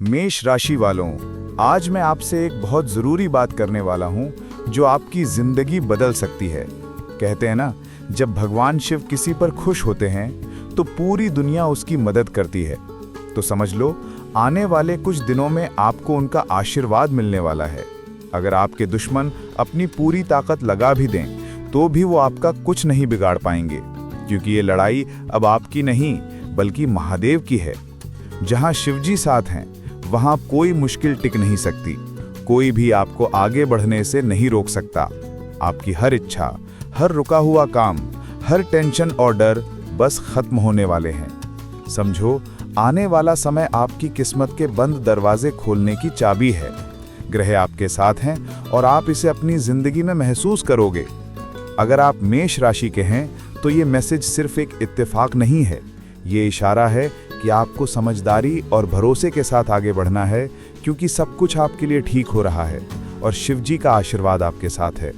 मेष राशि वालों, आज मैं आपसे एक बहुत ज़रूरी बात करने वाला हूँ जो आपकी ज़िंदगी बदल सकती है। कहते हैं ना, जब भगवान शिव किसी पर खुश होते हैं तो पूरी दुनिया उसकी मदद करती है। तो समझ लो, आने वाले कुछ दिनों में आपको उनका आशीर्वाद मिलने वाला है। अगर आपके दुश्मन अपनी पूरी ताकत लगा भी दें तो भी वो आपका कुछ नहीं बिगाड़ पाएंगे, क्योंकि ये लड़ाई अब आपकी नहीं बल्कि महादेव की है। जहाँ शिवजी साथ हैं वहाँ कोई मुश्किल टिक नहीं सकती। कोई भी आपको आगे बढ़ने से नहीं रोक सकता। आपकी हर इच्छा, हर रुका हुआ काम, हर टेंशन और डर बस खत्म होने वाले हैं। समझो, आने वाला समय आपकी किस्मत के बंद दरवाजे खोलने की चाबी है। ग्रह आपके साथ हैं और आप इसे अपनी जिंदगी में महसूस करोगे। अगर आप मेष राशि के हैं तो ये मैसेज सिर्फ एक इत्तेफाक नहीं है, ये इशारा है कि आपको समझदारी और भरोसे के साथ आगे बढ़ना है, क्योंकि सब कुछ आपके लिए ठीक हो रहा है और शिवजी का आशीर्वाद आपके साथ है।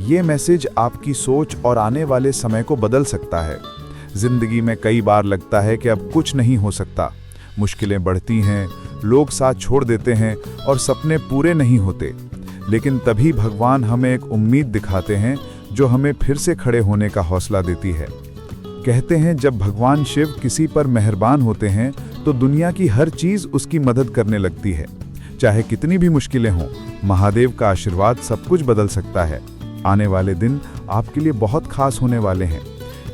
ये मैसेज आपकी सोच और आने वाले समय को बदल सकता है। जिंदगी में कई बार लगता है कि अब कुछ नहीं हो सकता, मुश्किलें बढ़ती हैं, लोग साथ छोड़ देते हैं और सपने पूरे नहीं होते। लेकिन तभी भगवान हमें एक उम्मीद दिखाते हैं जो हमें फिर से खड़े होने का हौसला देती है। कहते हैं, जब भगवान शिव किसी पर मेहरबान होते हैं तो दुनिया की हर चीज़ उसकी मदद करने लगती है। चाहे कितनी भी मुश्किलें हों, महादेव का आशीर्वाद सब कुछ बदल सकता है। आने वाले दिन आपके लिए बहुत खास होने वाले हैं।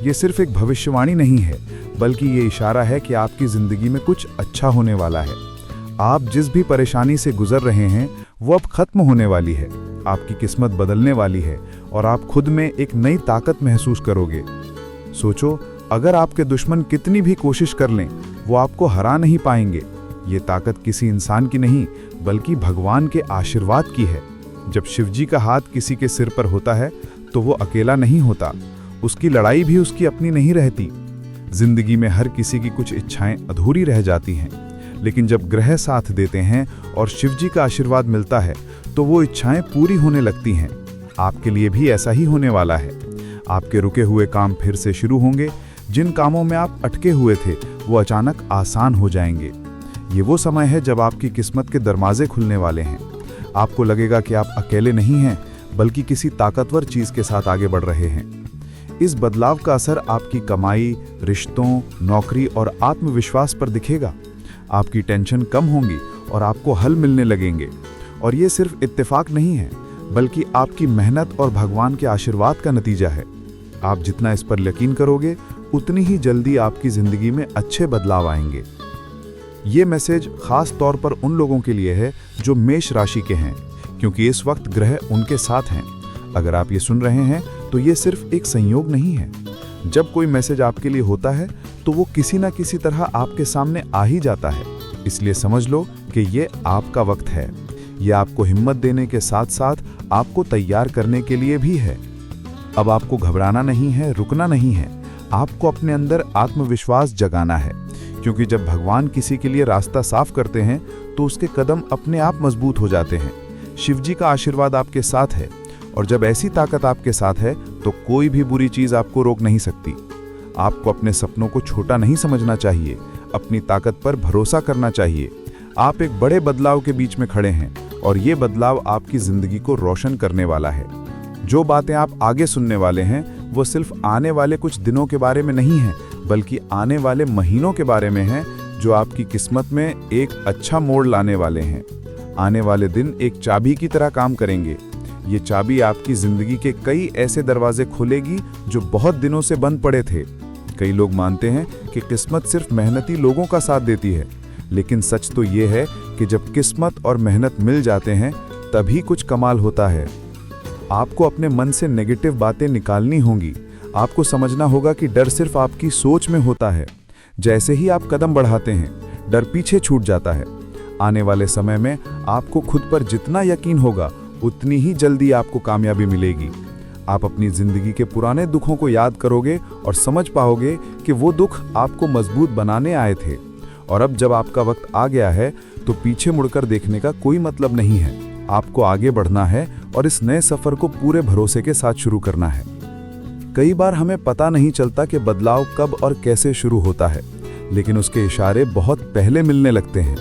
ये सिर्फ एक भविष्यवाणी नहीं है, बल्कि ये इशारा है कि आपकी ज़िंदगी में कुछ अच्छा होने वाला है। आप जिस भी परेशानी से गुजर रहे हैं वो अब खत्म होने वाली है। आपकी किस्मत बदलने वाली है और आप खुद में एक नई ताकत महसूस करोगे। सोचो, अगर आपके दुश्मन कितनी भी कोशिश कर लें, वो आपको हरा नहीं पाएंगे। ये ताकत किसी इंसान की नहीं बल्कि भगवान के आशीर्वाद की है। जब शिवजी का हाथ किसी के सिर पर होता है तो वो अकेला नहीं होता, उसकी लड़ाई भी उसकी अपनी नहीं रहती। जिंदगी में हर किसी की कुछ इच्छाएं अधूरी रह जाती हैं, लेकिन जब ग्रह साथ देते हैं और शिवजी का आशीर्वाद मिलता है तो वो इच्छाएं पूरी होने लगती हैं। आपके लिए भी ऐसा ही होने वाला है। आपके रुके हुए काम फिर से शुरू होंगे। जिन कामों में आप अटके हुए थे वो अचानक आसान हो जाएंगे। ये वो समय है जब आपकी किस्मत के दरवाजे खुलने वाले हैं। आपको लगेगा कि आप अकेले नहीं हैं, बल्कि किसी ताकतवर चीज़ के साथ आगे बढ़ रहे हैं। इस बदलाव का असर आपकी कमाई, रिश्तों, नौकरी और आत्मविश्वास पर दिखेगा। आपकी टेंशन कम होंगी और आपको हल मिलने लगेंगे। और ये सिर्फ इत्तेफाक नहीं है, बल्कि आपकी मेहनत और भगवान के आशीर्वाद का नतीजा है। आप जितना इस पर यकीन करोगे, उतनी ही जल्दी आपकी ज़िंदगी में अच्छे बदलाव आएंगे। ये मैसेज खास तौर पर उन लोगों के लिए है जो मेष राशि के हैं, क्योंकि इस वक्त ग्रह उनके साथ हैं। अगर आप ये सुन रहे हैं तो ये सिर्फ एक संयोग नहीं है। जब कोई मैसेज आपके लिए होता है तो वो किसी न किसी तरह आपके सामने आ ही जाता है। इसलिए समझ लो कि ये आपका वक्त है। ये आपको हिम्मत देने के साथ साथ आपको तैयार करने के लिए भी है। अब आपको घबराना नहीं है, रुकना नहीं है। आपको अपने अंदर आत्मविश्वास जगाना है, क्योंकि जब भगवान किसी के लिए रास्ता साफ करते हैं तो उसके कदम अपने आप मजबूत हो जाते हैं। शिवजी का आशीर्वाद आपके साथ है और जब ऐसी ताकत आपके साथ है तो कोई भी बुरी चीज़ आपको रोक नहीं सकती। आपको अपने सपनों को छोटा नहीं समझना चाहिए, अपनी ताकत पर भरोसा करना चाहिए। आप एक बड़े बदलाव के बीच में खड़े हैं और ये बदलाव आपकी ज़िंदगी को रोशन करने वाला है। जो बातें आप आगे सुनने वाले हैं वो सिर्फ आने वाले कुछ दिनों के बारे में नहीं है, बल्कि आने वाले महीनों के बारे में हैं, जो आपकी किस्मत में एक अच्छा मोड़ लाने वाले हैं। आने वाले दिन एक चाबी की तरह काम करेंगे। ये चाबी आपकी ज़िंदगी के कई ऐसे दरवाजे खोलेगी जो बहुत दिनों से बंद पड़े थे। कई लोग मानते हैं कि किस्मत सिर्फ मेहनती लोगों का साथ देती है, लेकिन सच तो ये है कि जब किस्मत और मेहनत मिल जाते हैं तभी कुछ कमाल होता है। आपको अपने मन से नेगेटिव बातें निकालनी होंगी। आपको समझना होगा कि डर सिर्फ आपकी सोच में होता है। जैसे ही आप कदम बढ़ाते हैं, डर पीछे छूट जाता है। आने वाले समय में आपको खुद पर जितना यकीन होगा, उतनी ही जल्दी आपको कामयाबी मिलेगी। आप अपनी ज़िंदगी के पुराने दुखों को याद करोगे और समझ पाओगे कि वो दुख आपको मजबूत बनाने आए थे। और अब जब आपका वक्त आ गया है तो पीछे मुड़कर देखने का कोई मतलब नहीं है। आपको आगे बढ़ना है और इस नए सफ़र को पूरे भरोसे के साथ शुरू करना है। कई बार हमें पता नहीं चलता कि बदलाव कब और कैसे शुरू होता है, लेकिन उसके इशारे बहुत पहले मिलने लगते हैं।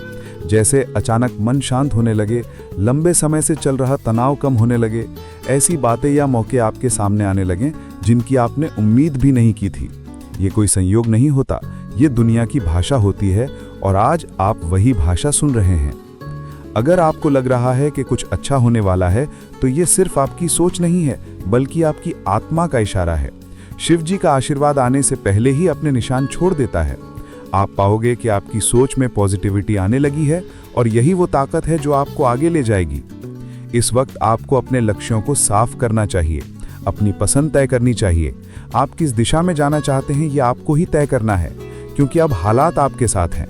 जैसे अचानक मन शांत होने लगे, लंबे समय से चल रहा तनाव कम होने लगे, ऐसी बातें या मौके आपके सामने आने लगें जिनकी आपने उम्मीद भी नहीं की थी। ये कोई संयोग नहीं होता, ये दुनिया की भाषा होती है और आज आप वही भाषा सुन रहे हैं। अगर आपको लग रहा है कि कुछ अच्छा होने वाला है, तो ये सिर्फ आपकी सोच नहीं है, बल्कि आपकी आत्मा का इशारा है। शिव जी का आशीर्वाद आने से पहले ही अपने निशान छोड़ देता है। आप पाओगे कि आपकी सोच में पॉजिटिविटी आने लगी है और यही वो ताकत है जो आपको आगे ले जाएगी। इस वक्त आपको अपने लक्ष्यों को साफ करना चाहिए, अपनी पसंद तय करनी चाहिए। आप किस दिशा में जाना चाहते हैं ये आपको ही तय करना है, क्योंकि अब हालात आपके साथ हैं।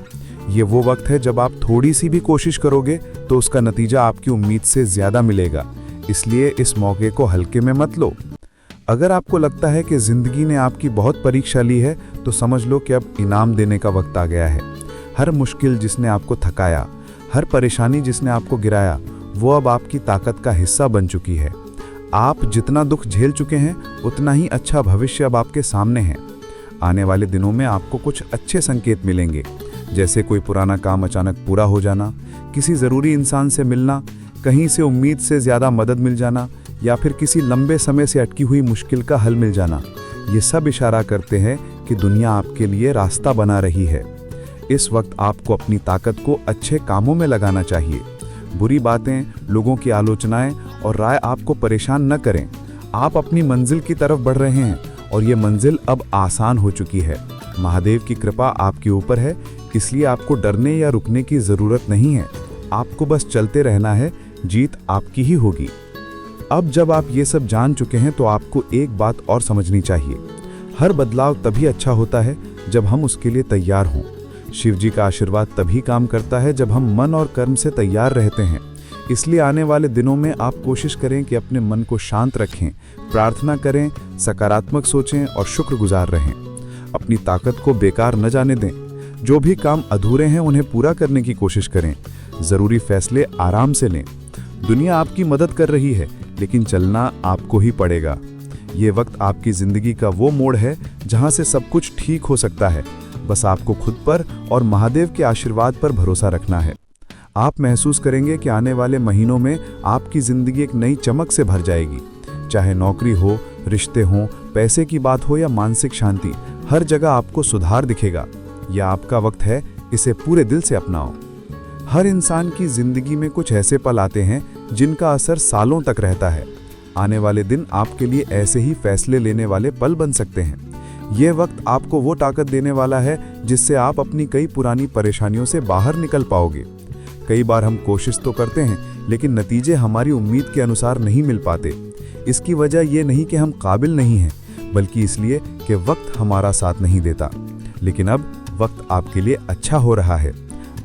ये वो वक्त है जब आप थोड़ी सी भी कोशिश करोगे तो उसका नतीजा आपकी उम्मीद से ज़्यादा मिलेगा। इसलिए इस मौके को हल्के में मत लो। अगर आपको लगता है कि ज़िंदगी ने आपकी बहुत परीक्षा ली है, तो समझ लो कि अब इनाम देने का वक्त आ गया है। हर मुश्किल जिसने आपको थकाया, हर परेशानी जिसने आपको गिराया, वो अब आपकी ताकत का हिस्सा बन चुकी है। आप जितना दुख झेल चुके हैं, उतना ही अच्छा भविष्य अब आपके सामने है। आने वाले दिनों में आपको कुछ अच्छे संकेत मिलेंगे, जैसे कोई पुराना काम अचानक पूरा हो जाना, किसी ज़रूरी इंसान से मिलना, कहीं से उम्मीद से ज़्यादा मदद मिल जाना, या फिर किसी लंबे समय से अटकी हुई मुश्किल का हल मिल जाना। ये सब इशारा करते हैं कि दुनिया आपके लिए रास्ता बना रही है। इस वक्त आपको अपनी ताकत को अच्छे कामों में लगाना चाहिए। बुरी बातें, लोगों की आलोचनाएं और राय आपको परेशान न करें। आप अपनी मंजिल की तरफ बढ़ रहे हैं और ये मंजिल अब आसान हो चुकी है। महादेव की कृपा आपके ऊपर है, इसलिए आपको डरने या रुकने की ज़रूरत नहीं है। आपको बस चलते रहना है, जीत आपकी ही होगी। अब जब आप ये सब जान चुके हैं, तो आपको एक बात और समझनी चाहिए। हर बदलाव तभी अच्छा होता है जब हम उसके लिए तैयार हों। शिव जी का आशीर्वाद तभी काम करता है जब हम मन और कर्म से तैयार रहते हैं। इसलिए आने वाले दिनों में आप कोशिश करें कि अपने मन को शांत रखें, प्रार्थना करें, सकारात्मक सोचें और शुक्रगुजार रहें। अपनी ताकत को बेकार न जाने दें। जो भी काम अधूरे हैं उन्हें पूरा करने की कोशिश करें। ज़रूरी फैसले आराम से लें। दुनिया आपकी मदद कर रही है, लेकिन चलना आपको ही पड़ेगा। ये वक्त आपकी ज़िंदगी का वो मोड़ है जहां से सब कुछ ठीक हो सकता है। बस आपको खुद पर और महादेव के आशीर्वाद पर भरोसा रखना है। आप महसूस करेंगे कि आने वाले महीनों में आपकी ज़िंदगी एक नई चमक से भर जाएगी। चाहे नौकरी हो, रिश्ते हों, पैसे की बात हो या मानसिक शांति, हर जगह आपको सुधार दिखेगा। यह आपका वक्त है, इसे पूरे दिल से अपनाओ। हर इंसान की ज़िंदगी में कुछ ऐसे पल आते हैं जिनका असर सालों तक रहता है। आने वाले दिन आपके लिए ऐसे ही फैसले लेने वाले पल बन सकते हैं। यह वक्त आपको वो ताकत देने वाला है जिससे आप अपनी कई पुरानी परेशानियों से बाहर निकल पाओगे। कई बार हम कोशिश तो करते हैं, लेकिन नतीजे हमारी उम्मीद के अनुसार नहीं मिल पाते। इसकी वजह यह नहीं कि हम काबिल नहीं हैं, बल्कि इसलिए कि वक्त हमारा साथ नहीं देता। लेकिन अब वक्त आपके लिए अच्छा हो रहा है।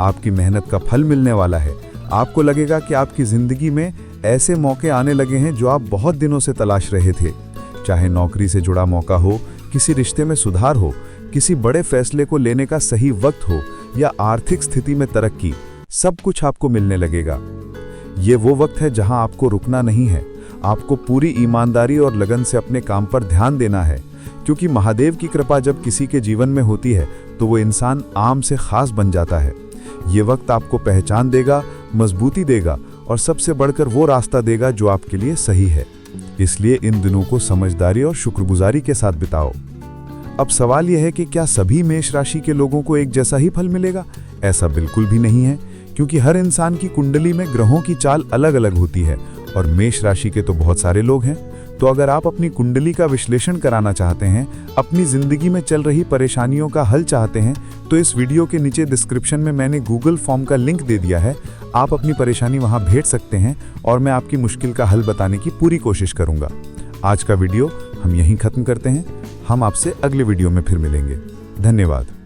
आपकी मेहनत का फल मिलने वाला है। आपको लगेगा कि आपकी ज़िंदगी में ऐसे मौके आने लगे हैं जो आप बहुत दिनों से तलाश रहे थे। चाहे नौकरी से जुड़ा मौका हो, किसी रिश्ते में सुधार हो, किसी बड़े फैसले को लेने का सही वक्त हो, या आर्थिक स्थिति में तरक्की, सब कुछ आपको मिलने लगेगा। ये वो वक्त है जहां आपको रुकना नहीं है। आपको पूरी ईमानदारी और लगन से अपने काम पर ध्यान देना है, क्योंकि महादेव की कृपा जब किसी के जीवन में होती है तो वो इंसान आम से खास बन जाता है। ये वक्त आपको पहचान देगा, मजबूती देगा और सबसे बढ़कर वो रास्ता देगा जो आपके लिए सही है। इसलिए इन दिनों को समझदारी और शुक्रगुजारी के साथ बिताओ। अब सवाल यह है कि क्या सभी मेष राशि के लोगों को एक जैसा ही फल मिलेगा? ऐसा बिल्कुल भी नहीं है, क्योंकि हर इंसान की कुंडली में ग्रहों की चाल अलग अलग होती है और मेष राशि के तो बहुत सारे लोग हैं। तो अगर आप अपनी कुंडली का विश्लेषण कराना चाहते हैं, अपनी जिंदगी में चल रही परेशानियों का हल चाहते हैं, तो इस वीडियो के नीचे डिस्क्रिप्शन में मैंने गूगल फॉर्म का लिंक दे दिया है। आप अपनी परेशानी वहां भेज सकते हैं और मैं आपकी मुश्किल का हल बताने की पूरी कोशिश करूंगा। आज का वीडियो हम यहीं खत्म करते हैं। हम आपसे अगले वीडियो में फिर मिलेंगे। धन्यवाद।